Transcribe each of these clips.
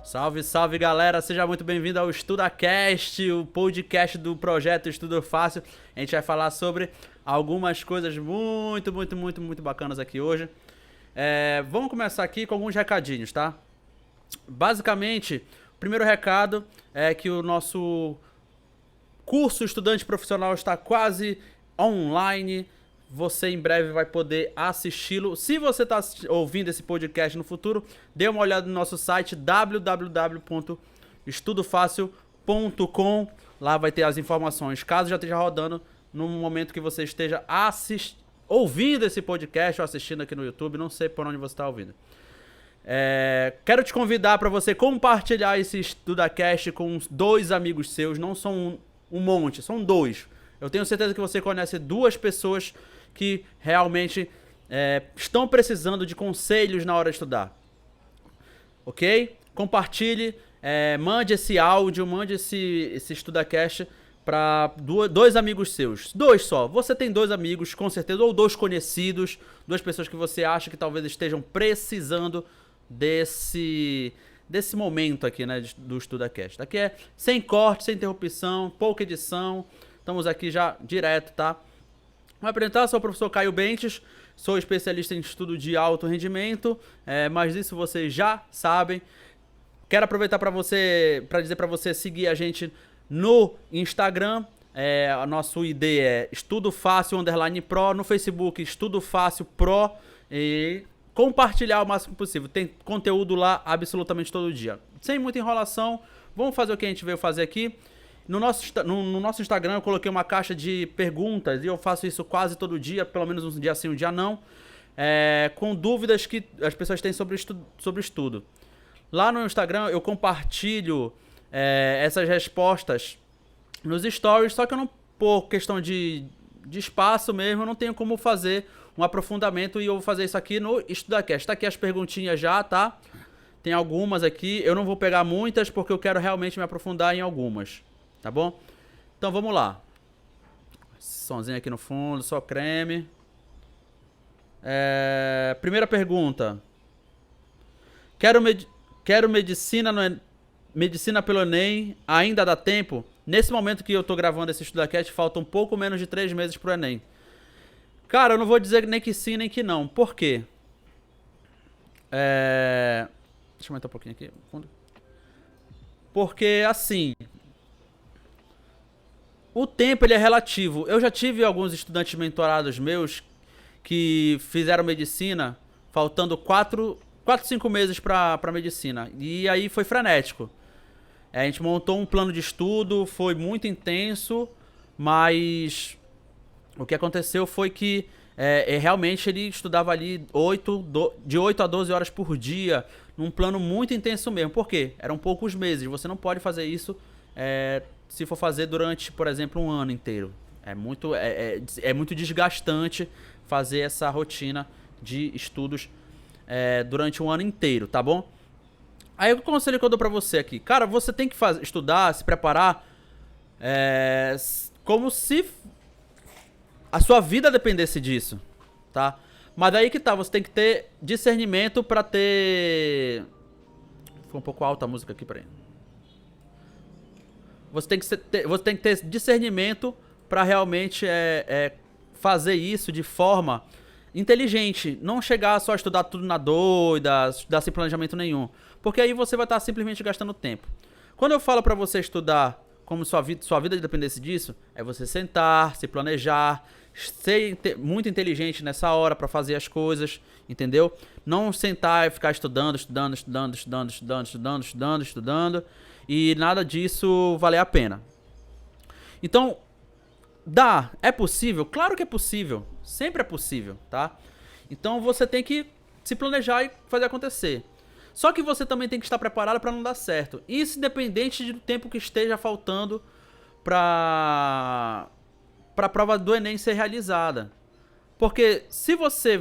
Salve, salve galera, seja muito bem-vindo ao EstudaCast, o podcast do projeto Estudo Fácil. A gente vai falar sobre algumas coisas muito bacanas aqui hoje. Vamos começar aqui com alguns recadinhos, tá? Basicamente, o primeiro recado é que o nosso curso Estudante Profissional está quase online. Você em breve vai poder assisti-lo. Se você está ouvindo esse podcast no futuro, dê uma olhada no nosso site www.estudofacil.com. Lá vai ter as informações. Caso já esteja rodando no momento que você esteja ouvindo esse podcast ou assistindo aqui no YouTube, não sei por onde você está ouvindo. Quero te convidar para você compartilhar esse EstudaCast com 2 amigos seus. Não são um monte, são 2. Eu tenho certeza que você conhece 2 pessoas que realmente estão precisando de conselhos na hora de estudar. Ok? Compartilhe, mande esse áudio, mande esse EstudaCast para 2 amigos seus. 2 só. Você tem 2 amigos, com certeza, ou 2 conhecidos, 2 pessoas que você acha que talvez estejam precisando desse momento aqui, né, do EstudaCast. Aqui é sem corte, sem interrupção, pouca edição. Estamos aqui já direto, tá? Vou apresentar, sou o professor Caio Bentes, sou especialista em estudo de alto rendimento, mas isso vocês já sabem. Quero aproveitar para dizer para você seguir a gente no Instagram. A nosso ID é Estudo Fácil _Pro, no Facebook Estudo Fácil Pro, e compartilhar o máximo possível. Tem conteúdo lá absolutamente todo dia. Sem muita enrolação, vamos fazer o que a gente veio fazer aqui. No nosso Instagram eu coloquei uma caixa de perguntas, e eu faço isso quase todo dia, pelo menos um dia sim, um dia não, com dúvidas que as pessoas têm sobre estudo. Lá no Instagram eu compartilho essas respostas nos stories, só que eu não, por questão de espaço mesmo, eu não tenho como fazer um aprofundamento, e eu vou fazer isso aqui no EstudaCast. Tá aqui as perguntinhas já, tá? Tem algumas aqui, eu não vou pegar muitas porque eu quero realmente me aprofundar em algumas. Tá bom? Então vamos lá. Esse sonzinho aqui no fundo, só creme. Primeira pergunta. Quero medicina pelo Enem, ainda dá tempo? Nesse momento que eu tô gravando esse EstudaCast, falta um pouco menos de 3 meses pro Enem. Cara, eu não vou dizer nem que sim, nem que não. Por quê? Deixa eu aumentar um pouquinho aqui. Porque, assim, o tempo ele é relativo. Eu já tive alguns estudantes mentorados meus que fizeram medicina faltando 5 meses para medicina. E aí foi frenético. A gente montou um plano de estudo, foi muito intenso, mas o que aconteceu foi que realmente ele estudava ali de 8 a 12 horas por dia, num plano muito intenso mesmo. Por quê? Eram poucos meses. Você não pode fazer isso se for fazer durante, por exemplo, um ano inteiro. É muito desgastante fazer essa rotina de estudos durante um ano inteiro, tá bom? Aí o conselho que eu dou pra você aqui, cara, você tem que estudar, se preparar como se a sua vida dependesse disso, tá? Mas daí que tá, você tem que ter discernimento pra ter... Ficou um pouco alta a música aqui, peraí. Você tem que ter discernimento para realmente fazer isso de forma inteligente. Não chegar só a estudar tudo na doida, estudar sem planejamento nenhum. Porque aí você vai estar simplesmente gastando tempo. Quando eu falo para você estudar como sua vida dependesse disso, é você sentar, se planejar, ser muito inteligente nessa hora para fazer as coisas, entendeu? Não sentar e ficar estudando, e nada disso valer a pena. Então, é possível? Claro que é possível, sempre é possível, tá? Então você tem que se planejar e fazer acontecer. Só que você também tem que estar preparado para não dar certo. Isso independente do tempo que esteja faltando para a prova do Enem ser realizada. Porque se você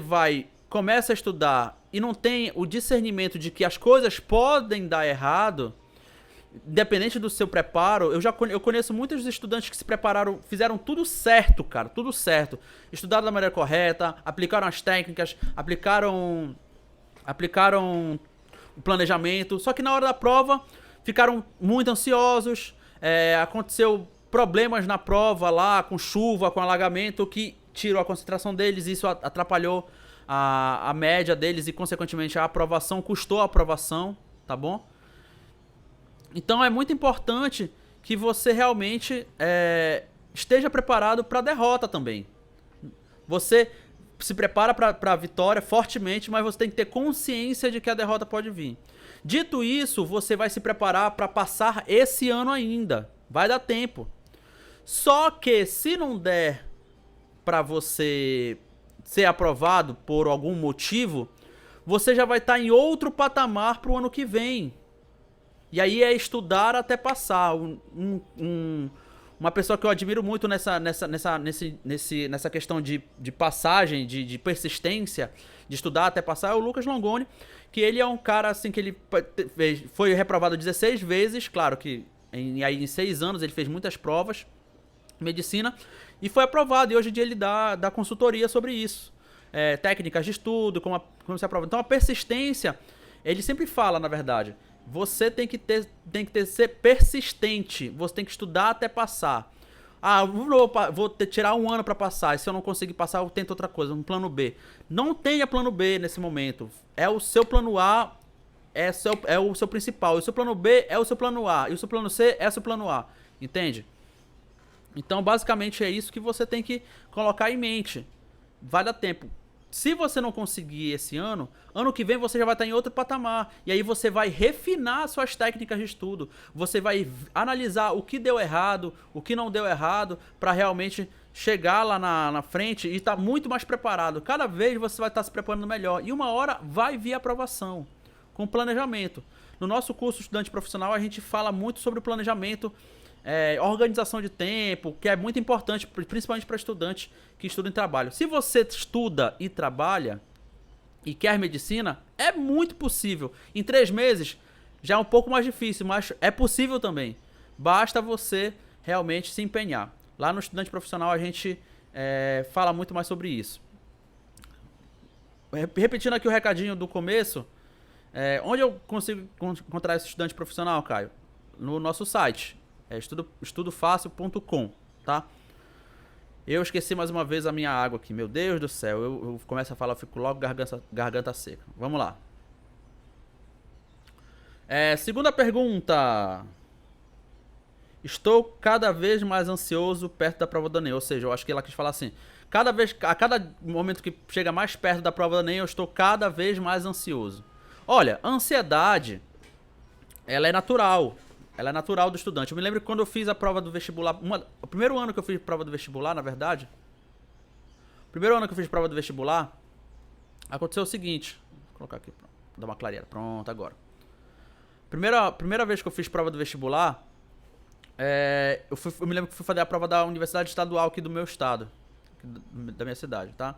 começa a estudar e não tem o discernimento de que as coisas podem dar errado, independente do seu preparo, eu conheço muitos estudantes que se prepararam, fizeram tudo certo, cara, tudo certo. Estudaram da maneira correta, aplicaram as técnicas, aplicaram o planejamento, só que na hora da prova ficaram muito ansiosos, aconteceu problemas na prova lá, com chuva, com alagamento, que tirou a concentração deles, isso atrapalhou a média deles e, consequentemente, a aprovação, custou a aprovação, tá bom? Então é muito importante que você realmente esteja preparado para a derrota também. Você se prepara para a vitória fortemente, mas você tem que ter consciência de que a derrota pode vir. Dito isso, você vai se preparar para passar esse ano ainda. Vai dar tempo. Só que se não der para você ser aprovado por algum motivo, você já vai estar em outro patamar para o ano que vem. E aí é estudar até passar. Uma pessoa que eu admiro muito nessa questão de passagem, de persistência, de estudar até passar, é o Lucas Longoni, que ele é um cara assim que ele foi reprovado 16 vezes, claro que em 6 anos ele fez muitas provas, medicina, e foi aprovado, e hoje em dia ele dá consultoria sobre isso. Técnicas de estudo, como se aprova. Então a persistência, ele sempre fala, na verdade, você tem que ser persistente, você tem que estudar até passar. Vou tirar um ano para passar, e se eu não conseguir passar, eu tento outra coisa, um plano B. Não tenha plano B nesse momento. É o seu plano A, é o seu principal. E o seu plano B é o seu plano A. E o seu plano C é o seu plano A. Entende? Então, basicamente, é isso que você tem que colocar em mente. Vai dar tempo. Se você não conseguir esse ano, ano que vem você já vai estar em outro patamar. E aí você vai refinar suas técnicas de estudo. Você vai analisar o que deu errado, o que não deu errado, para realmente chegar lá na frente e estar muito mais preparado. Cada vez você vai estar se preparando melhor. E uma hora vai vir a aprovação, com planejamento. No nosso curso Estudante Profissional, a gente fala muito sobre o planejamento, organização de tempo, que é muito importante, principalmente para estudantes que estudam e trabalham. Se você estuda e trabalha e quer medicina, é muito possível. Em 3 meses já é um pouco mais difícil, mas é possível também. Basta você realmente se empenhar. Lá no Estudante Profissional a gente fala muito mais sobre isso. Repetindo aqui o recadinho do começo, onde eu consigo encontrar esse estudante profissional, Caio? No nosso site. Estudofácil.com, tá? Eu esqueci mais uma vez a minha água aqui. Meu Deus do céu, eu começo a falar, eu fico logo garganta seca. Vamos lá. Segunda pergunta. Estou cada vez mais ansioso perto da prova do Enem. Ou seja, eu acho que ela quis falar assim: a cada momento que chega mais perto da prova do Enem, eu estou cada vez mais ansioso. Olha, a ansiedade, ela é natural. Ela é natural do estudante. Eu me lembro que quando eu fiz a prova do vestibular... O primeiro ano que eu fiz prova do vestibular, na verdade... Aconteceu o seguinte... Vou colocar aqui pra dar uma clareada. Pronto, agora. Primeira vez que eu fiz prova do vestibular... Eu me lembro que fui fazer a prova da Universidade Estadual aqui do meu estado. Da minha cidade, tá?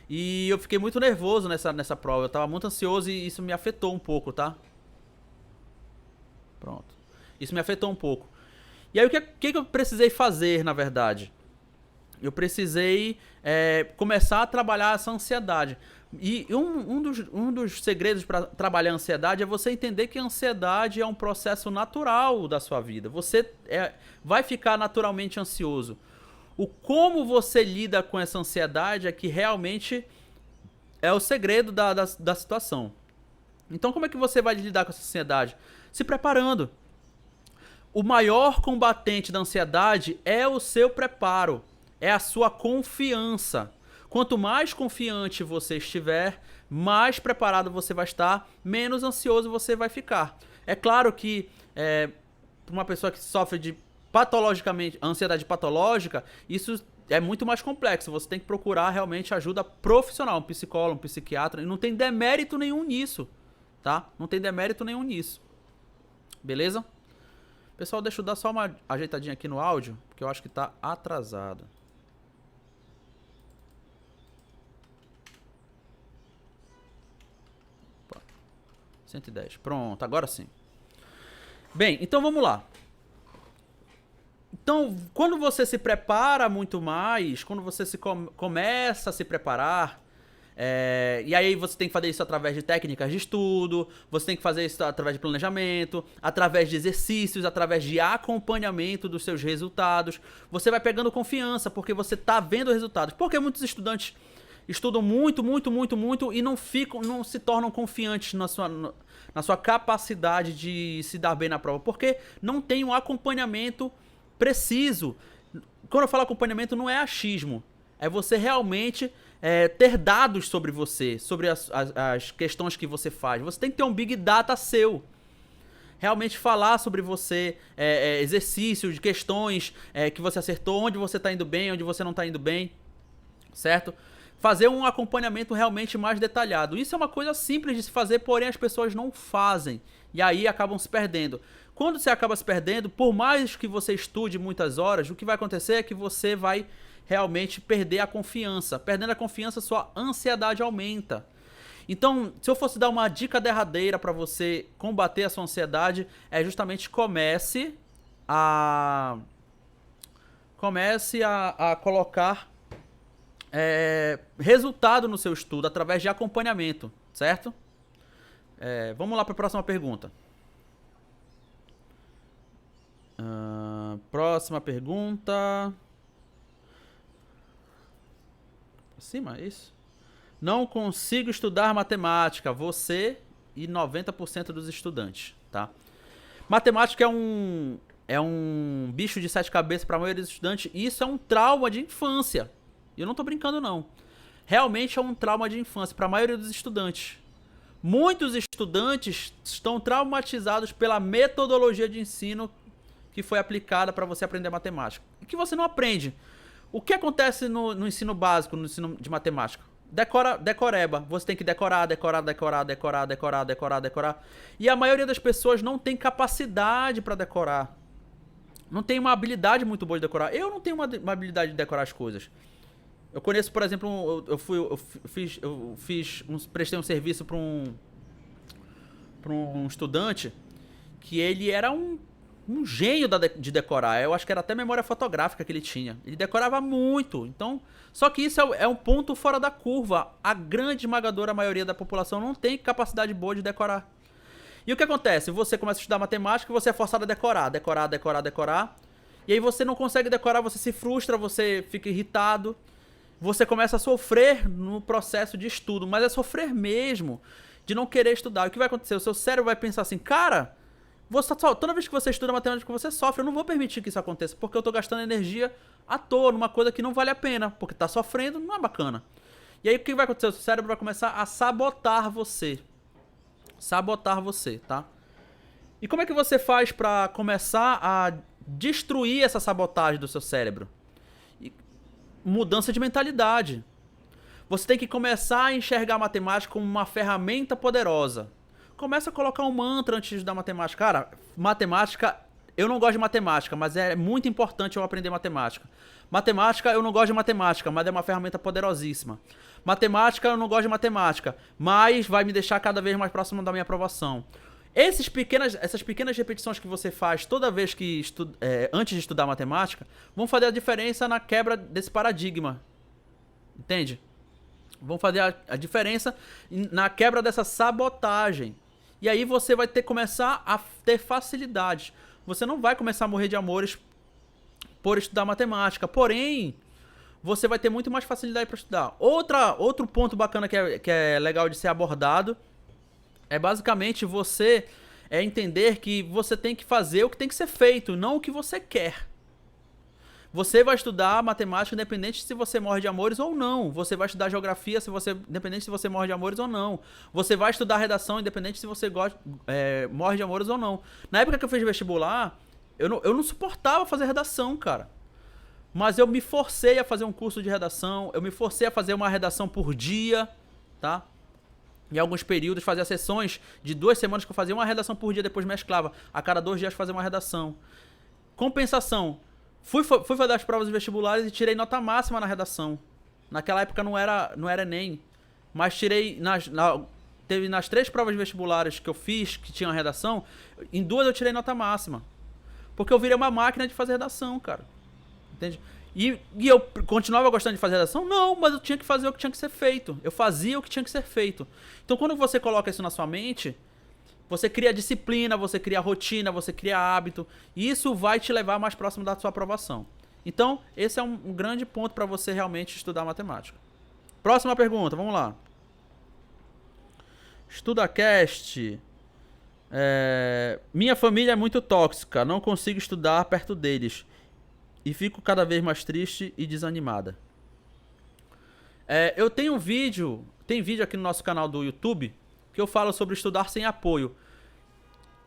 E eu fiquei muito nervoso nessa prova. Eu tava muito ansioso e isso me afetou um pouco, tá? Pronto. Isso me afetou um pouco. E aí o que eu precisei fazer, na verdade? Eu precisei começar a trabalhar essa ansiedade. E um dos segredos para trabalhar a ansiedade é você entender que a ansiedade é um processo natural da sua vida. Você vai ficar naturalmente ansioso. O como você lida com essa ansiedade é que realmente é o segredo da situação. Então como é que você vai lidar com essa ansiedade? Se preparando. O maior combatente da ansiedade é o seu preparo, é a sua confiança. Quanto mais confiante você estiver, mais preparado você vai estar, menos ansioso você vai ficar. É claro que para uma pessoa que sofre de patologicamente ansiedade patológica, isso é muito mais complexo. Você tem que procurar realmente ajuda profissional, um psicólogo, um psiquiatra, e não tem demérito nenhum nisso, tá? Não tem demérito nenhum nisso. Beleza? Pessoal, deixa eu dar só uma ajeitadinha aqui no áudio, porque eu acho que tá atrasado. Opa, 110. Pronto, agora sim. Bem, então vamos lá. Então, quando você se prepara muito mais, quando você começa a se preparar, e aí você tem que fazer isso através de técnicas de estudo, você tem que fazer isso através de planejamento, através de exercícios, através de acompanhamento dos seus resultados. Você vai pegando confiança, porque você está vendo resultados. Porque muitos estudantes estudam muito, muito, muito, muito e não se tornam confiantes na sua capacidade de se dar bem na prova, porque não tem um acompanhamento preciso. Quando eu falo acompanhamento, não é achismo. É você realmente ter dados sobre você, sobre as questões que você faz. Você tem que ter um big data seu. Realmente falar sobre você, exercícios, de questões que você acertou, onde você está indo bem, onde você não está indo bem, certo? Fazer um acompanhamento realmente mais detalhado. Isso é uma coisa simples de se fazer, porém as pessoas não fazem. E aí acabam se perdendo. Quando você acaba se perdendo, por mais que você estude muitas horas, o que vai acontecer é que você vai realmente perder a confiança. Perdendo a confiança, sua ansiedade aumenta. Então, se eu fosse dar uma dica derradeira para você combater a sua ansiedade, é justamente comece a colocar resultado no seu estudo através de acompanhamento, certo? Vamos lá para a próxima pergunta. Próxima pergunta. Acima, isso. Não consigo estudar matemática. Você e 90% dos estudantes, tá? Matemática é um bicho de 7 cabeças para a maioria dos estudantes. E isso é um trauma de infância. E eu não tô brincando, não. Realmente é um trauma de infância para a maioria dos estudantes. Muitos estudantes estão traumatizados pela metodologia de ensino que foi aplicada para você aprender matemática. E que você não aprende. O que acontece no ensino básico, no ensino de matemática? Decoreba. Você tem que decorar. E a maioria das pessoas não tem capacidade para decorar. Não tem uma habilidade muito boa de decorar. Eu não tenho uma habilidade de decorar as coisas. Eu conheço, por exemplo, prestei um serviço para um estudante que ele era um gênio de decorar. Eu acho que era até memória fotográfica que ele tinha. Ele decorava muito. Então, só que isso é um ponto fora da curva. A grande esmagadora maioria da população não tem capacidade boa de decorar. E o que acontece? Você começa a estudar matemática e você é forçado a decorar. E aí você não consegue decorar, você se frustra, você fica irritado. Você começa a sofrer no processo de estudo, mas é sofrer mesmo, de não querer estudar. O que vai acontecer? O seu cérebro vai pensar assim, cara, toda vez que você estuda matemática, você sofre. Eu não vou permitir que isso aconteça, porque eu tô gastando energia à toa, numa coisa que não vale a pena, porque tá sofrendo, não é bacana. E aí o que vai acontecer? O seu cérebro vai começar a sabotar você. Tá? E como é que você faz pra começar a destruir essa sabotagem do seu cérebro? Mudança de mentalidade. Você tem que começar a enxergar a matemática como uma ferramenta poderosa. Começa a colocar um mantra antes de estudar matemática. Cara, matemática, eu não gosto de matemática, mas é muito importante eu aprender matemática. Matemática, eu não gosto de matemática, mas é uma ferramenta poderosíssima. Matemática, eu não gosto de matemática, mas vai me deixar cada vez mais próximo da minha aprovação. Essas pequenas repetições que você faz toda vez que antes de estudar matemática vão fazer a diferença na quebra desse paradigma. Entende? Vão fazer a diferença na quebra dessa sabotagem. E aí você vai começar a ter facilidade. Você não vai começar a morrer de amores por estudar matemática. Porém, você vai ter muito mais facilidade para estudar. Outro ponto bacana que é legal de ser abordado é basicamente você entender que você tem que fazer o que tem que ser feito, não o que você quer. Você vai estudar matemática independente se você morre de amores ou não. Você vai estudar geografia independente se você morre de amores ou não. Você vai estudar redação independente se você morre de amores ou não. Na época que eu fiz vestibular, eu não suportava fazer redação, cara. Mas eu me forcei a fazer um curso de redação, eu me forcei a fazer uma redação por dia, tá? Em alguns períodos fazia sessões de 2 semanas que eu fazia uma redação por dia, depois mesclava. A cada 2 dias fazia uma redação. Compensação. Fui fazer as provas vestibulares e tirei nota máxima na redação. Naquela época não era Enem. Mas tirei teve nas 3 provas vestibulares que eu fiz, que tinham redação, em 2 eu tirei nota máxima. Porque eu virei uma máquina de fazer redação, cara. Entende? E eu continuava gostando de fazer redação? Não, mas eu tinha que fazer o que tinha que ser feito. Eu fazia o que tinha que ser feito. Então, quando você coloca isso na sua mente, você cria disciplina, você cria rotina, você cria hábito. E isso vai te levar mais próximo da sua aprovação. Então, esse é um grande ponto para você realmente estudar matemática. Próxima pergunta, vamos lá. EstudaCast. Minha família é muito tóxica, não consigo estudar perto deles. E fico cada vez mais triste e desanimada. Eu tenho tem vídeo aqui no nosso canal do YouTube que eu falo sobre estudar sem apoio.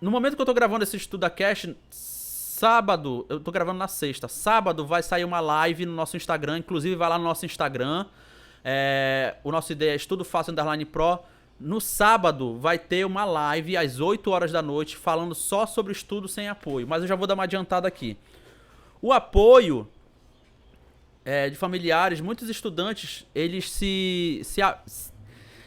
No momento que eu tô gravando esse EstudaCast, sábado, eu tô gravando na sexta. Sábado vai sair uma live no nosso Instagram, inclusive vai lá no nosso Instagram. O nosso ideia é Estudo Fácil _Pro. No sábado vai ter uma live às 8 horas da noite falando só sobre estudo sem apoio. Mas eu já vou dar uma adiantada aqui. O apoio de familiares, muitos estudantes, eles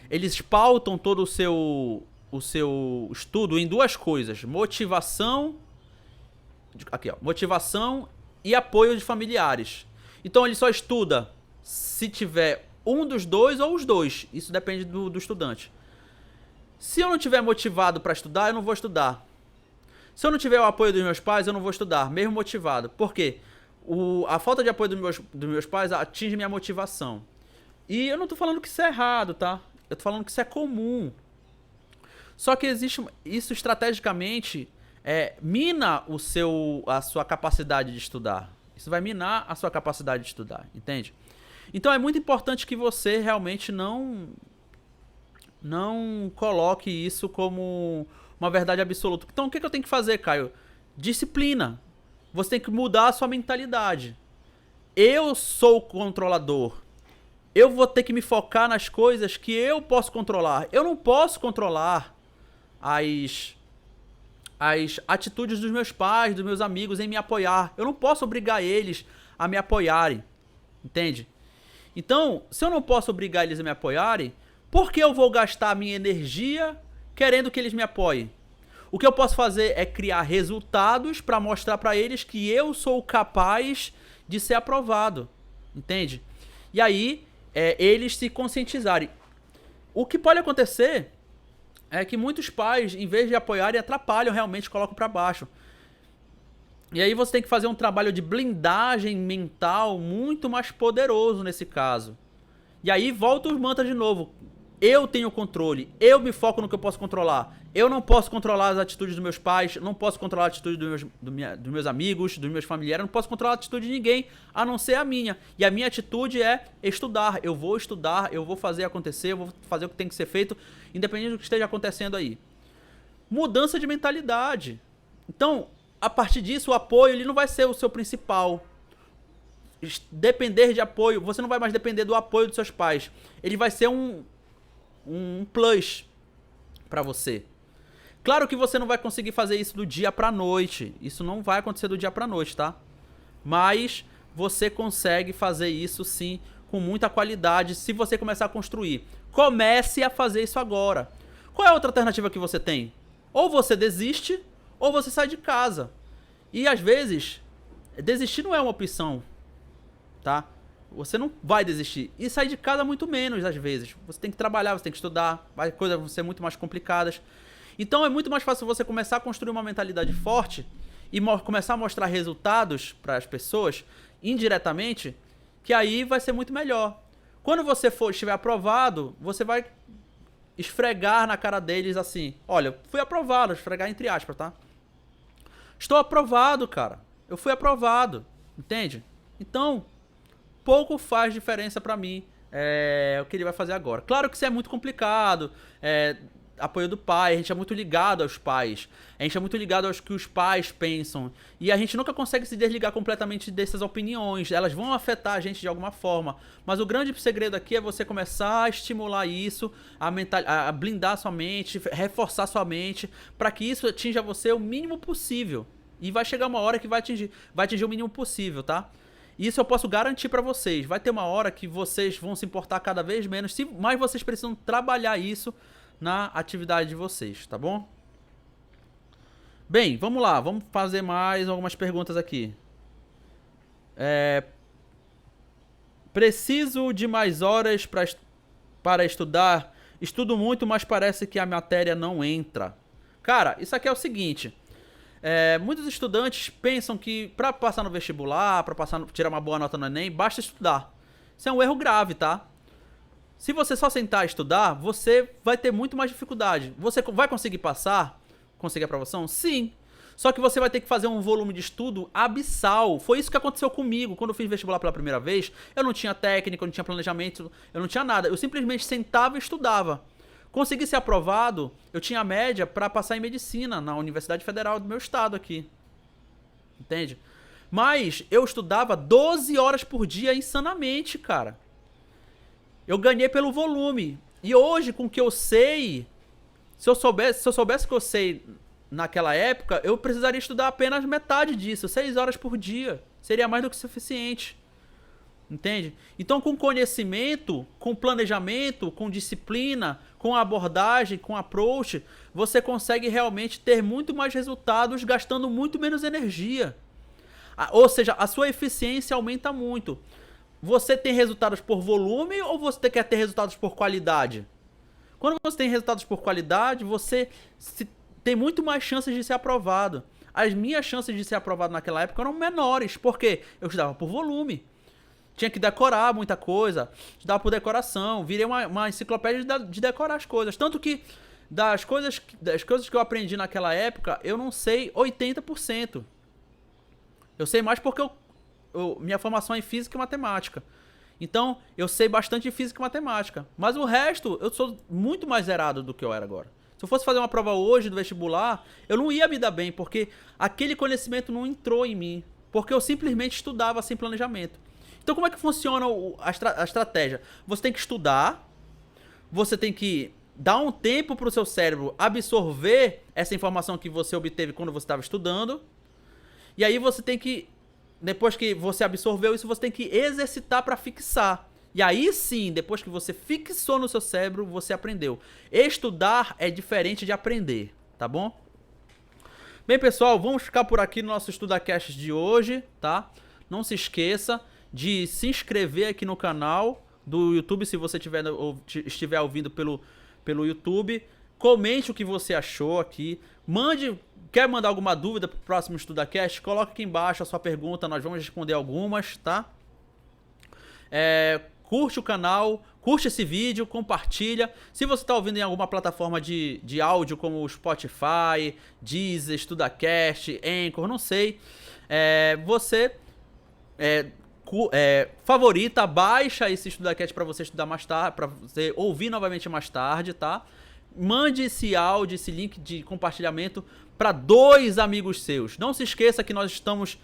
eles pautam todo o seu estudo em 2 coisas: motivação e apoio de familiares. Então ele só estuda se tiver um dos dois ou os dois. Isso depende do estudante. Se eu não tiver motivado para estudar, eu não vou estudar. Se eu não tiver o apoio dos meus pais, eu não vou estudar, mesmo motivado. Por quê? A falta de apoio dos meus pais atinge minha motivação. E eu não tô falando que isso é errado, tá? Eu tô falando que isso é comum. Só que isso estrategicamente mina a sua capacidade de estudar. Isso vai minar a sua capacidade de estudar, entende? Então é muito importante que você realmente não coloque isso como uma verdade absoluta. Então o que eu tenho que fazer, Caio? Disciplina. Você tem que mudar a sua mentalidade. Eu sou o controlador. Eu vou ter que me focar nas coisas que eu posso controlar. Eu não posso controlar as atitudes dos meus pais, dos meus amigos em me apoiar. Eu não posso obrigar eles a me apoiarem. Entende? Então, se eu não posso obrigar eles a me apoiarem, por que eu vou gastar a minha energia querendo que eles me apoiem? O que eu posso fazer é criar resultados para mostrar para eles que eu sou capaz de ser aprovado. Entende? E aí, eles se conscientizarem. O que pode acontecer é que muitos pais, em vez de apoiarem, atrapalham, realmente colocam para baixo. E aí você tem que fazer um trabalho de blindagem mental muito mais poderoso nesse caso. E aí volta os mantras de novo. Eu tenho controle, eu me foco no que eu posso controlar. Eu não posso controlar as atitudes dos meus pais, não posso controlar a atitude dos meus amigos, dos meus familiares, não posso controlar a atitude de ninguém, a não ser a minha. E a minha atitude é estudar. Eu vou estudar, eu vou fazer acontecer, eu vou fazer o que tem que ser feito, independente do que esteja acontecendo aí. Mudança de mentalidade. Então, a partir disso, o apoio ele não vai ser o seu principal. Depender de apoio, você não vai mais depender do apoio dos seus pais. Ele vai ser um plus pra você. Claro que você não vai conseguir fazer isso do dia pra noite. Isso não vai acontecer do dia pra noite, tá? Mas você consegue fazer isso sim com muita qualidade se você começar a construir. Comece a fazer isso agora. Qual é a outra alternativa que você tem? Ou você desiste, ou você sai de casa. E às vezes, desistir não é uma opção, tá? Você não vai desistir. E sair de casa muito menos, às vezes. Você tem que trabalhar, você tem que estudar, as coisas vão ser muito mais complicadas. Então é muito mais fácil você começar a construir uma mentalidade forte e começar a mostrar resultados para as pessoas, indiretamente, que aí vai ser muito melhor. Quando você estiver aprovado, você vai esfregar na cara deles assim: olha, fui aprovado, esfregar entre aspas, tá? Estou aprovado, cara. Eu fui aprovado, entende? Então, pouco faz diferença pra mim o que ele vai fazer agora. Claro que isso é muito complicado, apoio do pai, a gente é muito ligado aos pais, a gente é muito ligado aos que os pais pensam, e a gente nunca consegue se desligar completamente dessas opiniões, elas vão afetar a gente de alguma forma, mas o grande segredo aqui é você começar a estimular isso, a blindar sua mente, reforçar sua mente, para que isso atinja você o mínimo possível, e vai chegar uma hora que vai atingir o mínimo possível, tá? Isso eu posso garantir pra vocês. Vai ter uma hora que vocês vão se importar cada vez menos, mas vocês precisam trabalhar isso na atividade de vocês, tá bom? Bem, vamos lá, vamos fazer mais algumas perguntas aqui. Preciso de mais horas para estudar. Estudo muito, mas parece que a matéria não entra. Cara, isso aqui é o seguinte. Muitos estudantes pensam que para passar no vestibular, para tirar uma boa nota no Enem, basta estudar. Isso é um erro grave, tá? Se você só sentar e estudar, você vai ter muito mais dificuldade. Você vai conseguir passar? Conseguir aprovação? Sim. Só que você vai ter que fazer um volume de estudo abissal. Foi isso que aconteceu comigo. Quando eu fiz vestibular pela primeira vez, eu não tinha técnica, eu não tinha planejamento, eu não tinha nada. Eu simplesmente sentava e estudava. Consegui ser aprovado, eu tinha média para passar em medicina na Universidade Federal do meu estado aqui. Entende? Mas eu estudava 12 horas por dia insanamente, cara. Eu ganhei pelo volume. E hoje, com o que eu sei, se eu soubesse o que eu sei naquela época, eu precisaria estudar apenas metade disso, 6 horas por dia. Seria mais do que suficiente. Entende? Então, com conhecimento, com planejamento, com disciplina, com abordagem, com approach, você consegue realmente ter muito mais resultados gastando muito menos energia. Ou seja, a sua eficiência aumenta muito. Você tem resultados por volume ou você quer ter resultados por qualidade? Quando você tem resultados por qualidade, você tem muito mais chances de ser aprovado. As minhas chances de ser aprovado naquela época eram menores, porque eu estudava por volume. Tinha que decorar muita coisa, estudava por decoração, virei uma enciclopédia de decorar as coisas. Tanto que das coisas que eu aprendi naquela época, eu não sei 80%. Eu sei mais porque minha formação é em física e matemática. Então, eu sei bastante de física e matemática. Mas o resto, eu sou muito mais zerado do que eu era agora. Se eu fosse fazer uma prova hoje do vestibular, eu não ia me dar bem, porque aquele conhecimento não entrou em mim. Porque eu simplesmente estudava sem planejamento. Então, como é que funciona a estratégia? Você tem que estudar, você tem que dar um tempo para o seu cérebro absorver essa informação que você obteve quando você estava estudando. E aí você tem que, depois que você absorveu isso, você tem que exercitar para fixar. E aí sim, depois que você fixou no seu cérebro, você aprendeu. Estudar é diferente de aprender, tá bom? Bem, pessoal, vamos ficar por aqui no nosso EstudaCast de hoje, tá? Não se esqueça de se inscrever aqui no canal do YouTube, se você estiver ouvindo pelo YouTube. Comente o que você achou aqui. Quer mandar alguma dúvida pro próximo EstudaCast? Coloque aqui embaixo a sua pergunta, nós vamos responder algumas, tá? Curte o canal, curte esse vídeo, compartilha. Se você está ouvindo em alguma plataforma de áudio como o Spotify, Deezer, EstudaCast, Anchor, não sei, você favorita, baixa esse EstudaCast para você estudar mais tarde, para você ouvir novamente mais tarde, tá? Mande esse áudio, esse link de compartilhamento para 2 amigos seus. Não se esqueça que nós estamos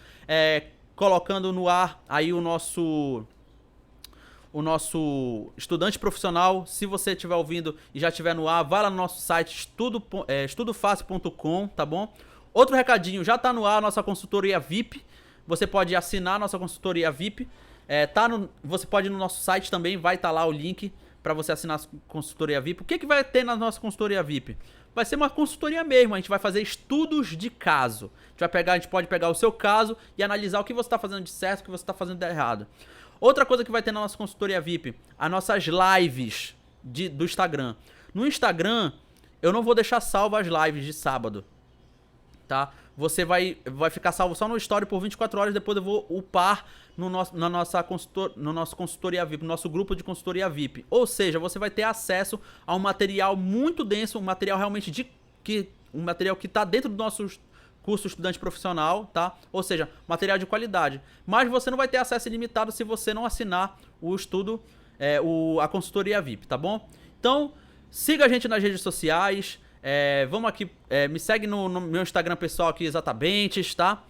colocando no ar aí o nosso estudante profissional. Se você estiver ouvindo e já estiver no ar, vai lá no nosso site estudofácil.com, tá bom? Outro recadinho, já está no ar a nossa consultoria VIP. Você pode assinar a nossa consultoria VIP. Você pode ir no nosso site também, vai estar lá o link para você assinar a consultoria VIP. O que vai ter na nossa consultoria VIP? Vai ser uma consultoria mesmo, a gente vai fazer estudos de caso. A gente pode pegar o seu caso e analisar o que você está fazendo de certo, o que você está fazendo de errado. Outra coisa que vai ter na nossa consultoria VIP, as nossas lives do Instagram. No Instagram, eu não vou deixar salvo as lives de sábado, tá? Você vai ficar salvo só no story por 24 horas, depois eu vou upar no nosso consultoria VIP, no nosso grupo de consultoria VIP. Ou seja, você vai ter acesso a um material muito denso, um material realmente um material que está dentro do nosso curso estudante profissional, tá? Ou seja, material de qualidade. Mas você não vai ter acesso ilimitado se você não assinar o estudo, a consultoria VIP, tá bom? Então, siga a gente nas redes sociais. Vamos aqui, me segue no meu Instagram pessoal aqui, exatamente, tá?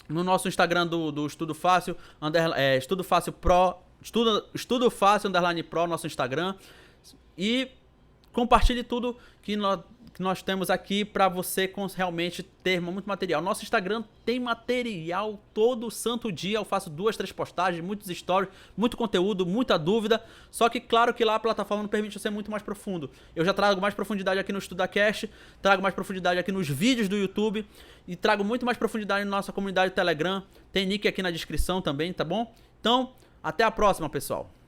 No nosso Instagram do Estudo Fácil, Estudo Fácil Pro, Estudo Fácil _Pro, nosso Instagram. E compartilhe tudo que nós temos aqui para você realmente ter muito material. Nosso Instagram tem material todo santo dia. Eu faço 2, 3 postagens, muitos stories, muito conteúdo, muita dúvida. Só que claro que lá a plataforma não permite eu ser muito mais profundo. Eu já trago mais profundidade aqui no EstudaCast, trago mais profundidade aqui nos vídeos do YouTube e trago muito mais profundidade na nossa comunidade Telegram. Tem link aqui na descrição também, tá bom? Então, até a próxima, pessoal.